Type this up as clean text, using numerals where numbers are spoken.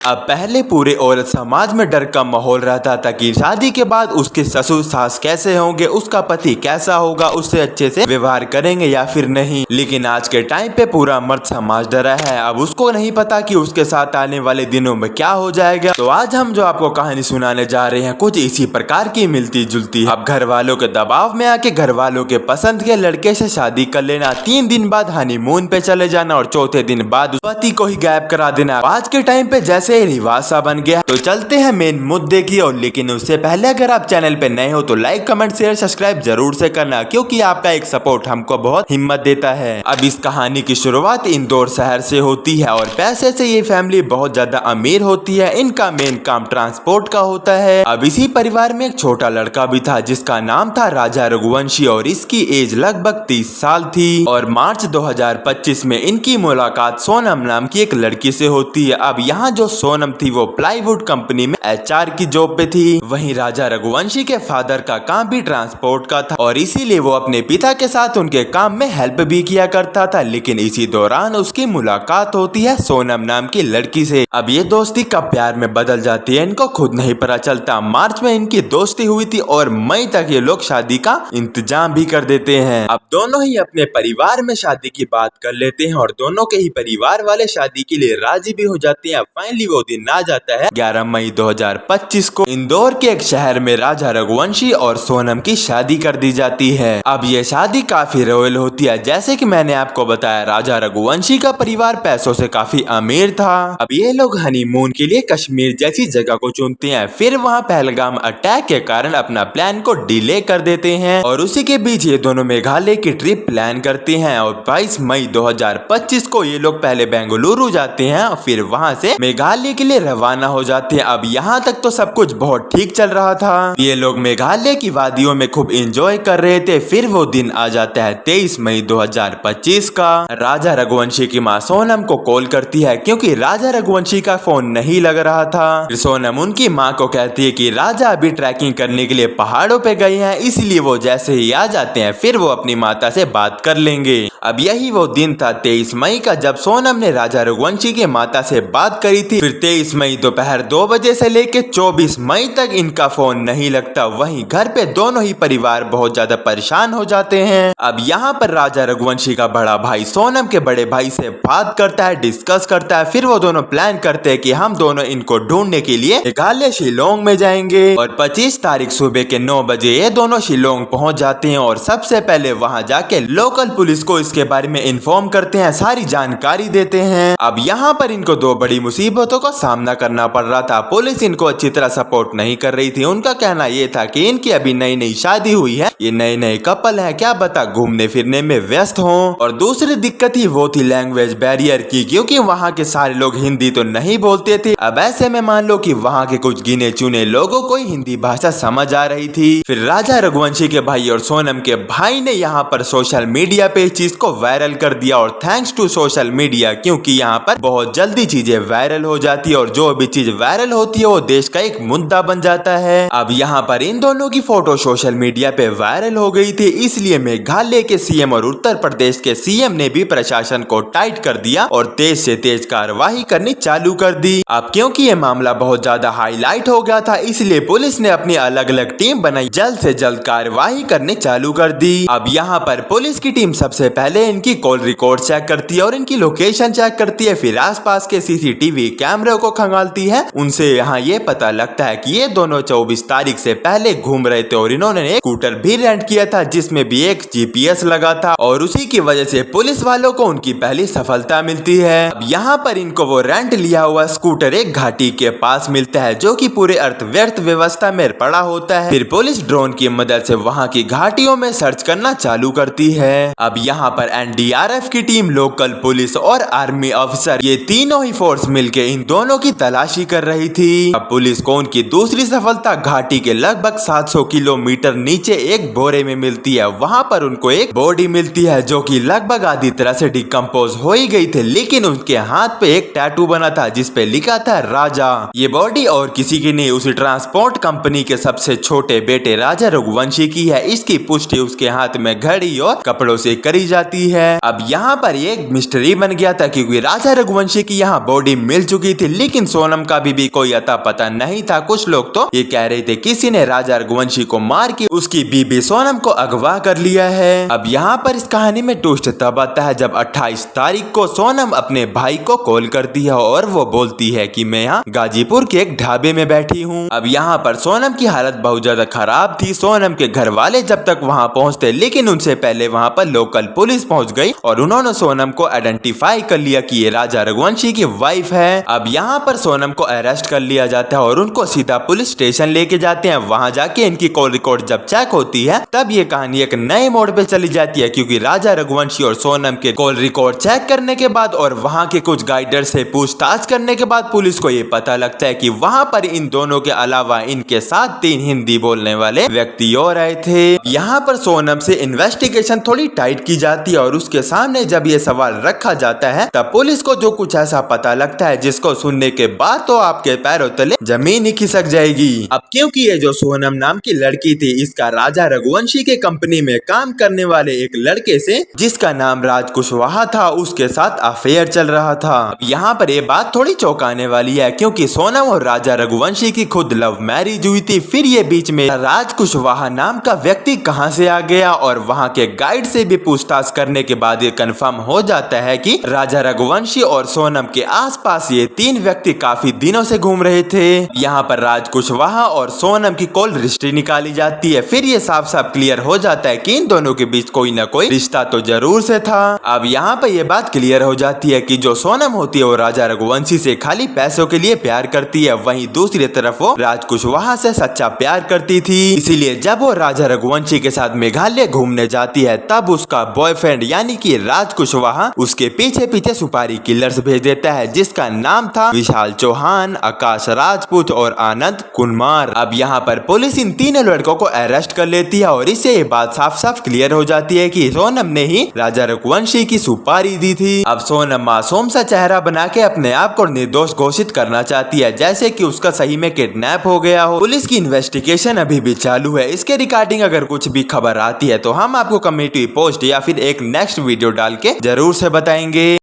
अब पहले पूरे औरत समाज में डर का माहौल रहता था कि शादी के बाद उसके ससुर सास कैसे होंगे, उसका पति कैसा होगा, उससे अच्छे से व्यवहार करेंगे या फिर नहीं। लेकिन आज के टाइम पे पूरा मर्द समाज डरा है। अब उसको नहीं पता कि उसके साथ आने वाले दिनों में क्या हो जाएगा। तो आज हम जो आपको कहानी सुनाने जा रहे हैं कुछ इसी प्रकार की मिलती जुलती है। अब घर वालों के दबाव में आके घर वालों के पसंद के लड़के से शादी कर लेना, 3 दिन बाद हनीमून पे चले जाना और चौथे दिन बाद पति को ही गायब करा देना आज के टाइम पे जैसे रिवाज सा बन गया। तो चलते हैं मेन मुद्दे की ओर। लेकिन उससे पहले अगर आप चैनल पे नए हो तो लाइक कमेंट शेयर सब्सक्राइब जरूर से करना, क्योंकि आपका एक सपोर्ट हमको बहुत हिम्मत देता है। अब इस कहानी की शुरुआत इंदौर शहर से होती है और पैसे से ये फैमिली बहुत ज्यादा अमीर होती है। इनका मेन काम ट्रांसपोर्ट का होता है। अब इसी परिवार में एक छोटा लड़का भी था जिसका नाम था राजा रघुवंशी और इसकी एज लगभग 30 साल थी। और मार्च 2025 में इनकी मुलाकात सोनम नाम की एक लड़की से होती है। अब यहाँ जो सोनम थी वो प्लाईवुड कंपनी में एचआर की जॉब पे थी। वहीं राजा रघुवंशी के फादर का काम भी ट्रांसपोर्ट का था और इसीलिए वो अपने पिता के साथ उनके काम में हेल्प भी किया करता था। लेकिन इसी दौरान उसकी मुलाकात होती है सोनम नाम की लड़की से। अब ये दोस्ती कब प्यार में बदल जाती है इनको खुद नहीं पता चलता। मार्च में इनकी दोस्ती हुई थी और मई तक ये लोग शादी का इंतजाम भी कर देते हैं। अब दोनों ही अपने परिवार में शादी की बात कर लेते हैं और दोनों के ही परिवार वाले शादी के लिए राजी भी हो जाते हैं। फाइनली वो दिन आ जाता है 11 मई 2025 को इंदौर के एक शहर में राजा रघुवंशी और सोनम की शादी कर दी जाती है। अब ये शादी काफी रॉयल होती है। जैसे कि मैंने आपको बताया राजा रघुवंशी का परिवार पैसों से काफी अमीर था। अब ये लोग हनीमून के लिए कश्मीर जैसी जगह को चुनते हैं, फिर वहाँ पहलगाम अटैक के कारण अपना प्लान को डिले कर देते हैं और उसी के बीच ये दोनों मेघालय की ट्रिप प्लान करते हैं। और 22 मई 2025 को ये लोग पहले बेंगलुरु जाते हैं और फिर वहाँ से मेघालय के लिए रवाना हो जाते हैं। अब यहाँ तक तो सब कुछ बहुत ठीक चल रहा था। ये लोग मेघालय की वादियों में खूब एंजॉय कर रहे थे। फिर वो दिन आ जाता है 23 मई 2025 का। राजा रघुवंशी की माँ सोनम को कॉल करती है क्योंकि राजा रघुवंशी का फोन नहीं लग रहा था। फिर सोनम उनकी माँ को कहती है कि राजा अभी ट्रैकिंग करने के लिए पहाड़ों पे गए हैं, इसलिए वो जैसे ही आ जाते हैं फिर वो अपनी माता से बात कर लेंगे। अब यही वो दिन था 23 मई का जब सोनम ने राजा रघुवंशी की माता से बात करी थी। फिर 23 मई दोपहर 2 बजे से लेके 24 मई तक इनका फोन नहीं लगता। वहीं घर पे दोनों ही परिवार बहुत ज्यादा परेशान हो जाते हैं। अब यहाँ पर राजा रघुवंशी का बड़ा भाई सोनम के बड़े भाई से बात करता है, डिस्कस करता है। फिर वो दोनों प्लान करते हैं कि हम दोनों इनको ढूंढने के लिए मेघालय शिलोंग में जाएंगे। और 25 तारीख सुबह के 9 बजे ये दोनों शिलोंग पहुंच जाते हैं और सबसे पहले वहां जाके लोकल पुलिस को इसके बारे में इन्फॉर्म करते हैं, सारी जानकारी देते हैं। अब यहाँ पर इनको दो बड़ी मुसीबतों का सामना करना पड़ रहा था। पुलिस इनको अच्छी तरह सपोर्ट नहीं कर रही थी। उनका कहना ये था कि इनकी अभी नई नई शादी हुई है, ये नए नए कपल है, क्या पता घूमने फिरने में व्यस्त हों। और दूसरी दिक्कत ही वो थी लैंग्वेज बैरियर की, क्योंकि वहाँ के सारे लोग हिंदी तो नहीं बोलते थे। अब ऐसे में मान लो कि वहाँ के कुछ गिने चुने लोगों को हिंदी भाषा समझ आ रही थी। फिर राजा रघुवंशी के भाई और सोनम के भाई ने यहाँ पर सोशल मीडिया पे इस चीज को वायरल कर दिया। और थैंक्स टू सोशल मीडिया, क्योंकि यहाँ पर बहुत जल्दी चीजें वायरल हो जाती है और जो भी चीज वायरल होती है वो देश का एक मुद्दा बन जाता है। अब यहाँ पर इन दोनों की फोटो सोशल मीडिया पे वायरल हो गई थी, इसलिए मेघालय के सीएम और उत्तर प्रदेश के सीएम ने भी प्रशासन को टाइट कर दिया और तेज से तेज कार्रवाई करनी चालू कर दी। अब क्योंकि ये मामला बहुत ज्यादा हाईलाइट हो गया था, इसलिए पुलिस ने अपनी अलग अलग टीम बनाई, जल्द से जल्द कार्रवाई करनी चालू कर दी। अब यहाँ पर पुलिस की टीम सबसे पहले इनकी कॉल रिकॉर्ड चेक करती है और इनकी लोकेशन चेक करती है। फिर आसपास के सीसीटीवी कैमरे को खंगालती है। उनसे यहाँ ये पता लगता है कि ये दोनों 24 तारीख से पहले घूम रहे थे और इन्होंने एक स्कूटर भी रेंट किया था जिसमें भी एक जीपीएस लगा था और उसी की वजह से पुलिस वालों को उनकी पहली सफलता मिलती है। अब यहाँ पर इनको वो रेंट लिया हुआ स्कूटर एक घाटी के पास मिलता है जो कि पूरे अर्थव्यवस्था में पड़ा होता है। फिर पुलिस ड्रोन की मदद से वहाँ की घाटियों में सर्च करना चालू करती है। अब यहाँ पर एनडीआरएफ की टीम, लोकल पुलिस और आर्मी ऑफिसर, ये तीनों ही फोर्स मिलके इन दोनों की तलाशी कर रही थी। अब पुलिस को उनकी दूसरी सफलता घाटी के लगभग 700 किलोमीटर नीचे एक बोरे में मिलती है। वहाँ पर उनको एक बॉडी मिलती है जो कि लगभग आधी तरह से डिकम्पोज हो ही गई थी, लेकिन उनके हाथ पे एक टैटू बना था जिसपे लिखा था राजा। ये बॉडी और किसी की नहीं, उसी ट्रांसपोर्ट कंपनी के सबसे छोटे बेटे राजा रघुवंशी की है। इसकी पुष्टि उसके हाथ में घड़ी और कपड़ों से करी जाती जाती है। अब यहाँ पर एक मिस्ट्री बन गया था क्योंकि राजा रघुवंशी की यहाँ बॉडी मिल चुकी थी, लेकिन सोनम का भी कोई अता पता नहीं था। कुछ लोग तो ये कह रहे थे किसी ने राजा रघुवंशी को मार के उसकी बीबी सोनम को अगवा कर लिया है। अब यहाँ पर इस कहानी में ट्विस्ट तब आता है जब 28 तारीख को सोनम अपने भाई को कॉल करती है और वो बोलती है कि मैं यहाँ गाजीपुर के एक ढाबे में बैठी हूँ। अब यहाँ पर सोनम की हालत बहुत ज्यादा खराब थी। सोनम के घर वाले जब तक वहाँ पहुँचते, लेकिन उनसे पहले वहाँ पर लोकल पुलिस पहुँच गई और उन्होंने सोनम को आइडेंटिफाई कर लिया कि ये राजा रघुवंशी की वाइफ है। अब यहाँ पर सोनम को अरेस्ट कर लिया जाता है और उनको सीधा पुलिस स्टेशन लेके जाते हैं। वहाँ जाके इनकी कॉल रिकॉर्ड जब चेक होती है तब ये कहानी एक नए मोड़ पे चली जाती है, क्योंकि राजा रघुवंशी और सोनम के कॉल रिकॉर्ड चेक करने के बाद और वहाँ के कुछ गाइडर से पूछताछ करने के बाद पुलिस को ये पता लगता है कि वहाँ पर इन दोनों के अलावा इनके साथ 3 हिंदी बोलने वाले व्यक्ति और आए थे। यहाँ पर सोनम से इन्वेस्टिगेशन थोड़ी टाइट की जाती है और उसके सामने जब ये सवाल रखा जाता है तब पुलिस को जो कुछ ऐसा पता लगता है जिसको सुनने के बाद तो आपके पैरों तले जमीन ही खिसक जाएगी। अब क्योंकि ये जो सोनम नाम की लड़की थी, इसका राजा रघुवंशी के कंपनी में काम करने वाले एक लड़के से जिसका नाम राज कुशवाहा था उसके साथ अफेयर चल रहा था। अब यहाँ पर ये बात थोड़ी चौंकाने वाली है क्योंकि सोनम और राजा रघुवंशी की खुद लव मैरिज हुई थी। फिर ये बीच में राज कुशवाहा नाम का व्यक्ति कहां से आ गया और वहां के गाइड से भी पूछताछ करने के बाद ये कंफर्म हो जाता है कि राजा रघुवंशी और सोनम के आसपास ये 3 व्यक्ति काफी दिनों से घूम रहे थे। यहाँ पर राज कुशवाहा और सोनम की कॉल हिस्ट्री निकाली जाती है। फिर ये साफ साफ क्लियर हो जाता है कि इन दोनों के बीच कोई ना कोई रिश्ता तो जरूर से था। अब यहाँ पर यह बात क्लियर हो जाती है कि जो सोनम होती है वो राजा रघुवंशी से खाली पैसों के लिए प्यार करती है, वहीं दूसरी तरफ वो राज कुशवाहा से सच्चा प्यार करती थी। इसीलिए जब वो राजा रघुवंशी के साथ मेघालय घूमने जाती है तब उसका बॉयफ्रेंड यानी कि राज कुशवाहा उसके पीछे पीछे सुपारी किलर्स भेज देता है जिसका नाम था विशाल चौहान, आकाश राजपूत और आनंद कुमार। अब यहाँ पर पुलिस इन 3 लड़कों को अरेस्ट कर लेती है और इससे ये बात साफ साफ क्लियर हो जाती है कि सोनम ने ही राजा रघुवंशी की सुपारी दी थी। अब सोनम मासूम सा चेहरा बना के अपने आप को निर्दोष घोषित करना चाहती है, जैसे कि उसका सही में किडनैप हो गया हो। पुलिस की इन्वेस्टिगेशन अभी भी चालू है। इसके रिगार्डिंग अगर कुछ भी खबर आती है तो हम आपको कम्युनिटी पोस्ट या फिर एक नेक्स्ट वीडियो डाल के जरूर से बताएंगे।